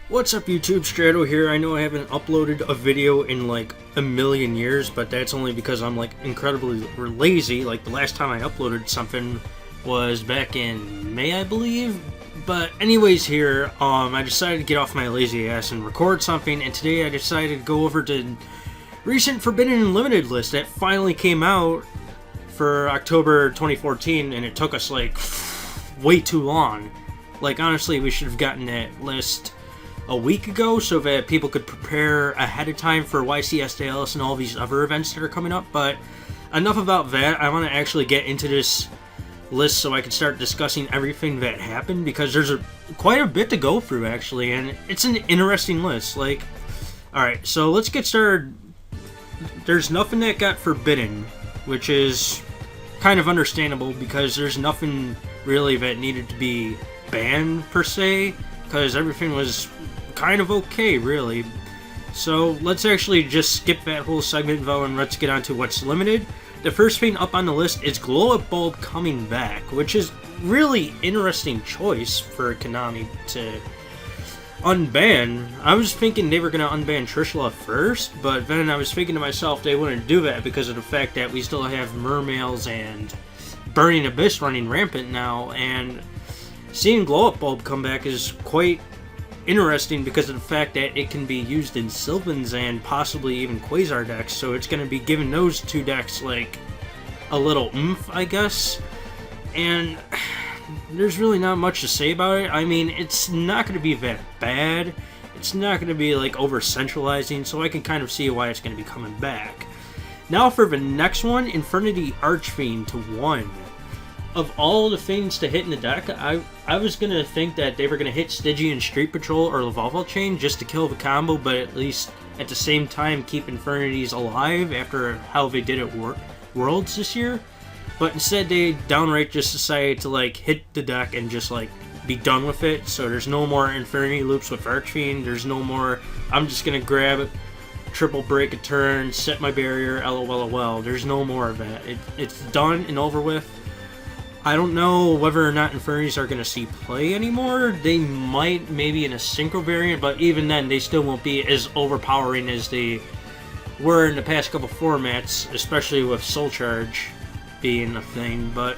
What's up YouTube, Strato here. I know I haven't uploaded a video in like a million years, but that's only because I'm like incredibly lazy. Like the last time I uploaded something was back in May, I believe. But anyways here, I decided to get off my lazy ass and record something, and today I decided to go over to recent Forbidden and Limited list that finally came out for October 2014, and it took us like way too long. Like honestly, we should have gotten that list a week ago so that people could prepare ahead of time for YCS Dallas and all these other events that are coming up. But enough about that. I want to actually get into this list so I can start discussing everything that happened, because there's quite a bit to go through actually, and it's an interesting list. Like, alright, so let's get started. There's nothing that got forbidden, which is kind of understandable because there's nothing really that needed to be banned per se, because everything was kind of okay, really. So let's actually just skip that whole segment though, and let's get on to what's limited. The first thing up on the list is Glow Up Bulb coming back, which is really interesting choice for Konami to unban. I was thinking they were going to unban Trishula first, but then I was thinking to myself they wouldn't do that because of the fact that we still have Mermails and Burning Abyss running rampant now, and seeing Glow Up Bulb come back is quite interesting because of the fact that it can be used in Sylvans and possibly even Quasar decks, so it's going to be giving those two decks like a little oomph, I guess. And there's really not much to say about it. I mean, it's not going to be that bad. It's not going to be like over centralizing, so I can kind of see why it's going to be coming back. Now for the next one, Infernity Archfiend to 1. Of all the things to hit in the deck, I was going to think that they were going to hit Stygian Street Patrol or Lavalval Chain just to kill the combo, but at least at the same time keep Infernities alive after how they did at Worlds this year. But instead they downright just decided to like hit the deck and just like be done with it. So there's no more Infernity loops with Archfiend, there's no more I'm just going to grab it, triple break a turn, set my barrier, LOL. There's no more of that. It's done and over with. I don't know whether or not Infernities are going to see play anymore. They might, maybe in a Synchro variant, but even then they still won't be as overpowering as they were in the past couple formats, especially with Soul Charge being a thing. But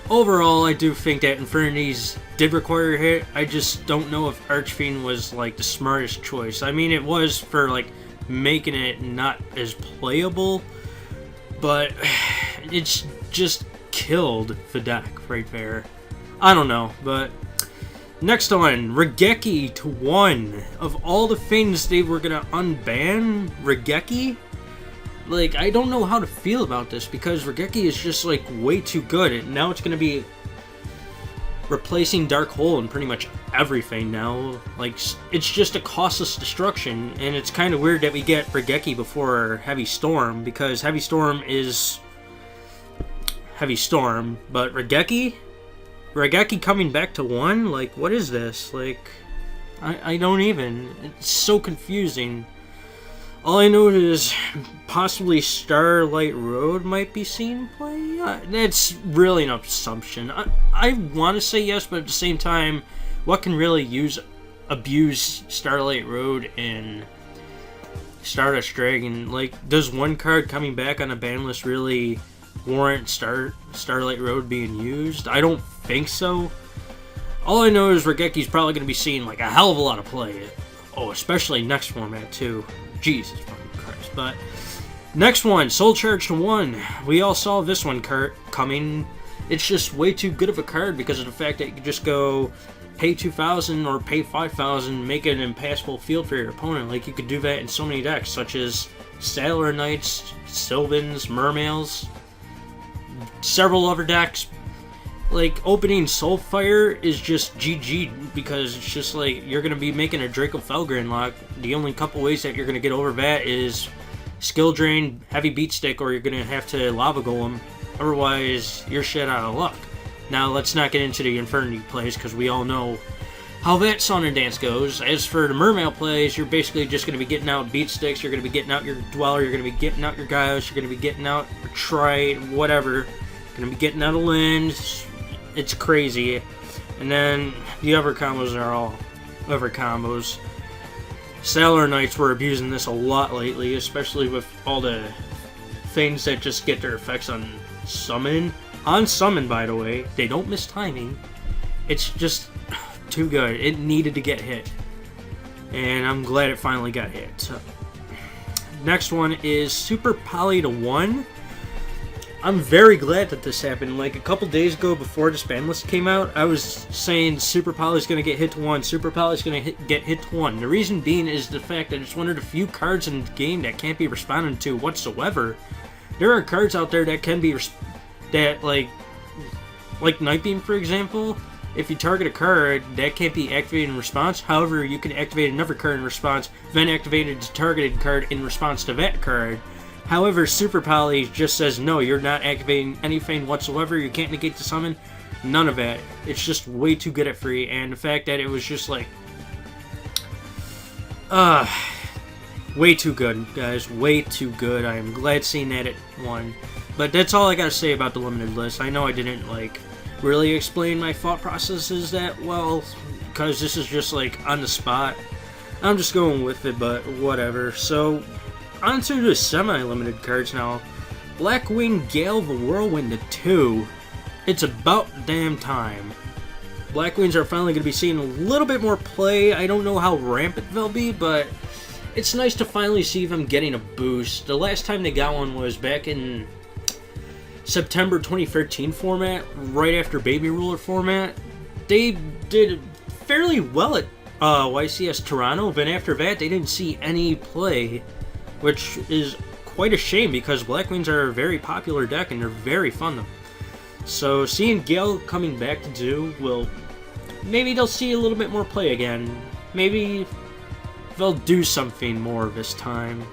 overall, I do think that Infernities did require a hit. I just don't know if Archfiend was like the smartest choice. I mean, it was for like making it not as playable, but it's just killed the deck right there. I don't know, but next one, Regeki to 1. Of all the things they were gonna unban, Regeki, like I don't know how to feel about this because Regeki is just like way too good, and now it's gonna be replacing Dark Hole in pretty much everything now. Like it's just a costless destruction, and it's kind of weird that we get Regeki before Heavy Storm, because Heavy Storm is Heavy Storm, but Regeki coming back to 1? Like, what is this? Like, I don't even. It's so confusing. All I know is possibly Starlight Road might be seen play. That's really an assumption. I want to say yes, but at the same time, what can really abuse Starlight Road in Stardust Dragon? Like, does one card coming back on a ban list really warrant Starlight Road being used? I don't think so. All I know is Regeki's probably going to be seeing like a hell of a lot of play. Oh, especially next format too. Jesus fucking Christ. But next one, Soul Charge to 1. We all saw this one coming. It's just way too good of a card because of the fact that you can just go pay 2,000 or pay 5,000, make it an impassable field for your opponent. Like you could do that in so many decks, such as Sailor Knights, Sylvans, Mermails, several other decks. Like opening Soulfire is just GG, because it's just like you're going to be making a Draco Felgrin lock. The only couple ways that you're going to get over that is Skill Drain, Heavy Beat Stick, or you're going to have to Lava Golem. Otherwise, you're shit out of luck. Now let's not get into the Infernity plays because we all know how that song and dance goes. As for the Mermail plays, you're basically just going to be getting out Beat Sticks, you're going to be getting out your Dweller, you're going to be getting out your Gaius, you're going to be getting out your Trite, whatever. You're going to be getting out a Lens. It's crazy. And then the other combos are all of her combos. Sailor Knights were abusing this a lot lately, especially with all the things that just get their effects on summon. On summon, by the way, they don't miss timing. It's just too good. It needed to get hit. And I'm glad it finally got hit. Next one is Super Poly to 1. I'm very glad that this happened. Like a couple days ago before this Banlist came out, I was saying Super Poly's going to get hit to 1. Super Poly's going to get hit to 1. The reason being is the fact that it's one of the few cards in the game that can't be responded to whatsoever. There are cards out there that can be like Night Beam, for example. If you target a card, that can't be activated in response. However, you can activate another card in response, then activate a targeted card in response to that card. However, Super Poly just says, no, you're not activating anything whatsoever. You can't negate the summon. None of that. It's just way too good at free. And the fact that it was just like... way too good, guys. Way too good. I am glad seeing that it won. But that's all I gotta say about the limited list. I know I didn't, really explain my thought processes that well, because this is just, on the spot. I'm just going with it, but whatever. So, on to the semi-limited cards now. Blackwing Gale the Whirlwind to 2. It's about damn time. Blackwings are finally going to be seeing a little bit more play. I don't know how rampant they'll be, but it's nice to finally see them getting a boost. The last time they got one was back in September 2013 format, right after Baby Ruler format. They did fairly well at YCS Toronto, but after that they didn't see any play, which is quite a shame because Blackwings are a very popular deck and they're very fun. So seeing Gale coming back to 2 will... maybe they'll see a little bit more play again. Maybe they'll do something more this time.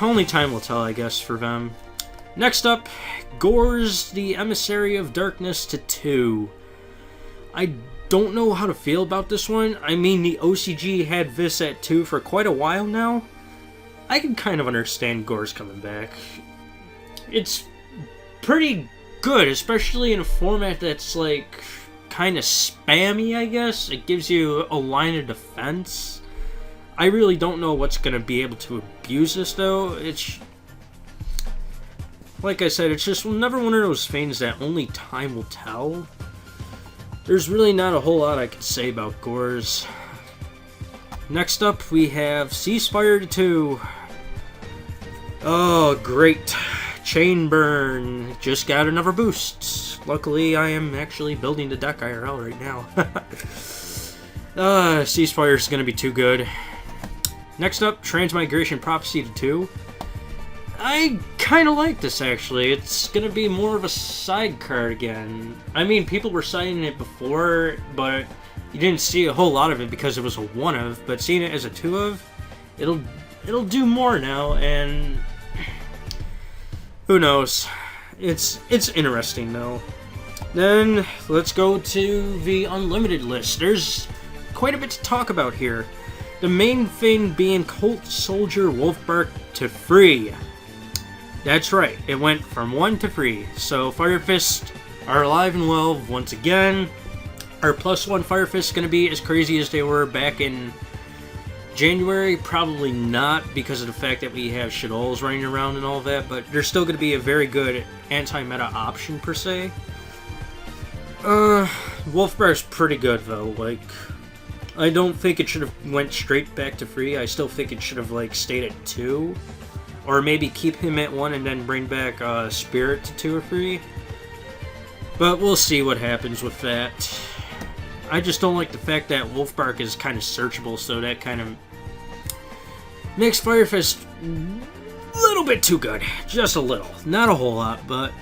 Only time will tell, I guess, for them. Next up, Gores the Emissary of Darkness to 2. I don't know how to feel about this one. I mean, the OCG had this at 2 for quite a while now. I can kind of understand Gores coming back. It's pretty good, especially in a format that's kind of spammy, I guess. It gives you a line of defense. I really don't know what's going to be able to abuse this, though. It's... like I said, it's just never one of those things that only time will tell. There's really not a whole lot I can say about Gores. Next up, we have Ceasefire to 2. Oh, great. Chain Burn. Just got another boost. Luckily, I am actually building the deck IRL right now. Ceasefire is going to be too good. Next up, Transmigration Prophecy to 2. I kind of like this, actually. It's going to be more of a side card again. I mean, people were citing it before, but you didn't see a whole lot of it because it was a 1-of. But seeing it as a 2-of, it'll do more now, and who knows. It's interesting, though. Then, let's go to the unlimited list. There's quite a bit to talk about here. The main thing being Cult Soldier Wolfbark to free. That's right, it went from 1 to 3. So Fire Fist are alive and well once again. Our +1 Fire Fist is going to be as crazy as they were back in January. Probably not, because of the fact that we have Shadows running around and all that, but they're still going to be a very good anti-meta option per se. Wolfbark's pretty good though. I don't think it should have went straight back to 3. I still think it should have stayed at 2. Or maybe keep him at 1 and then bring back Spirit to 2 or 3. But we'll see what happens with that. I just don't like the fact that Wolfbark is kind of searchable, so that kind of makes Fire Fist a little bit too good. Just a little. Not a whole lot, but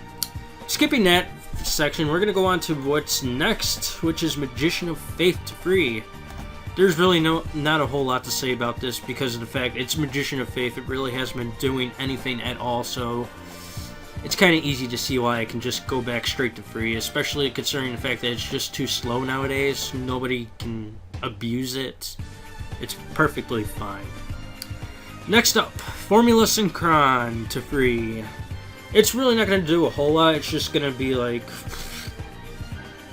skipping that section, we're going to go on to what's next, which is Magician of Faith to 3. There's really not a whole lot to say about this because of the fact it's Magician of Faith. It really hasn't been doing anything at all, so it's kind of easy to see why I can just go back straight to 3, especially considering the fact that it's just too slow nowadays. Nobody can abuse it. It's perfectly fine. Next up, Formula Synchron to 3. It's really not going to do a whole lot. It's just going to be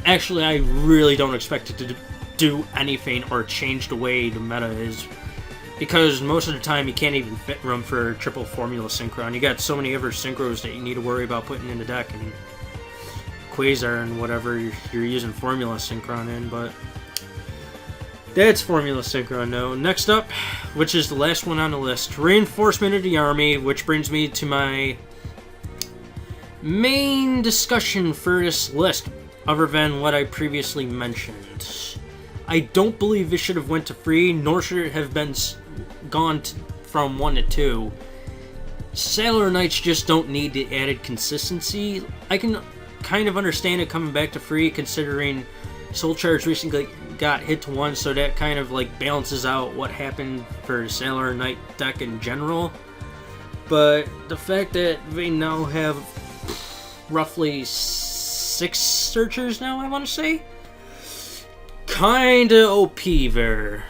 actually, I really don't expect it to do anything or change the way the meta is. Because most of the time you can't even fit room for triple Formula Synchron. You got so many other synchros that you need to worry about putting in the deck, and Quasar and whatever you're using Formula Synchron in, but that's Formula Synchron now. Next up, which is the last one on the list, Reinforcement of the Army, which brings me to my main discussion for this list, other than what I previously mentioned. I don't believe this should have went to 3, nor should it have been gone from 1 to 2. Sailor Knights just don't need the added consistency. I can kind of understand it coming back to 3, considering Soul Charge recently got hit to 1, so that kind of like balances out what happened for Sailor Knight deck in general. But the fact that they now have roughly 6 searchers now, I want to say, kinda OP there.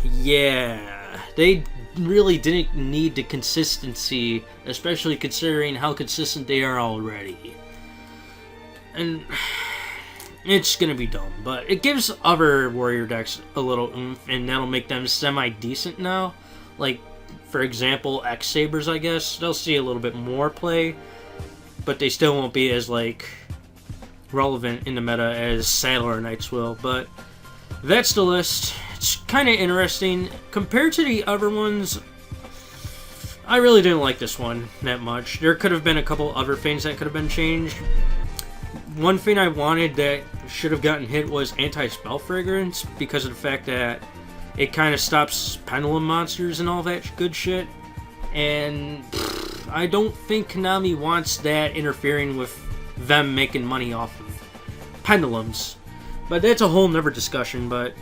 Yeah, they really didn't need the consistency, especially considering how consistent they are already. And it's gonna be dumb, but it gives other warrior decks a little oomph, and that'll make them semi-decent now. Like, for example, X-Sabers, I guess. They'll see a little bit more play, but they still won't be as, like, relevant in the meta as Sailor Knights will. But that's the list. It's kind of interesting. Compared to the other ones, I really didn't like this one that much. There could have been a couple other things that could have been changed. One thing I wanted that should have gotten hit was Anti-Spell Fragrance, because of the fact that it kind of stops Pendulum monsters and all that good shit. And I don't think Konami wants that interfering with them making money off of Pendulums. But that's a whole nother discussion. But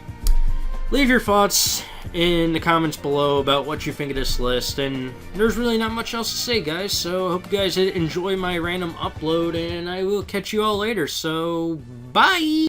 leave your thoughts in the comments below about what you think of this list. And there's really not much else to say, guys. So I hope you guys enjoy my random upload, and I will catch you all later. So bye!